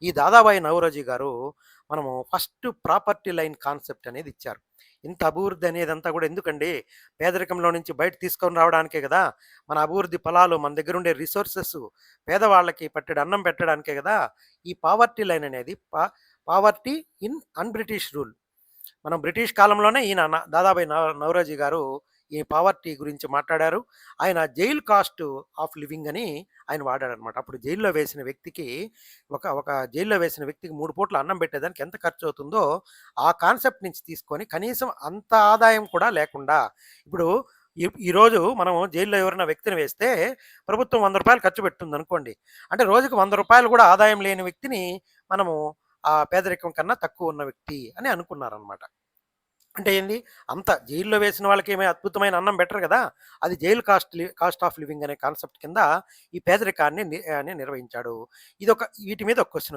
ఈ దాదాబాయి నౌరోజీ గారు మనము ఫస్ట్ ప్రాపర్టీ లైన్ కాన్సెప్ట్ అనేది ఇచ్చారు. ఇంత అభివృద్ధి అనేదంతా కూడా ఎందుకండి? పేదరికంలో నుంచి బయట తీసుకొని రావడానికే గదా! మన అభివృద్ధి ఫలాలు మన దగ్గరుండే రిసోర్సెస్ పేదవాళ్ళకి పట్టెడు అన్నం పెట్టడానికే గదా! ఈ పావర్టీ లైన్ అనేది poverty in an British rule. మనం బ్రిటిష్ కాలంలోనే ఈయన దాదాబాయి నౌరోజీ గారు ఈ పావర్టీ గురించి మాట్లాడారు. ఆయన జైల్ కాస్ట్ ఆఫ్ లివింగ్ అని ఆయన వాడాడనమాట. అప్పుడు జైల్‌లో వేసిన వ్యక్తికి ఒక జైల్‌లో వేసిన వ్యక్తికి 3 పూట్ల అన్నం పెట్టేదానికి ఎంత ఖర్చవుతుందో, ఆ కాన్సెప్ట్ నుంచి తీసుకొని కనీసం అంత ఆదాయం కూడా లేకుండా ఇప్పుడు ఈరోజు మనం జైల్‌లో ఎవరైనా వ్యక్తిని వేస్తే ప్రభుత్వం రూ. 100 ఖర్చు పెడుతుందనుకోండి. అంటే రోజుకి రూ. 100 కూడా ఆదాయం లేని వ్యక్తిని మనము ఆ పేదరికం కన్నా తక్కువ ఉన్న వ్యక్తి అని అనుకున్నారనమాట. అంటే ఏంది? అంత జైల్‌లో వేసిన వాళ్ళకేమి అద్భుతమైన అన్నం బెటర్ గదా! అది జైల్ కాస్ట్ ఆఫ్ లివింగ్ అనే కాన్సెప్ట్ కింద ఈ పేదరికాన్ని నిర్వహించాడు. వీటి మీద ఒక క్వెషన్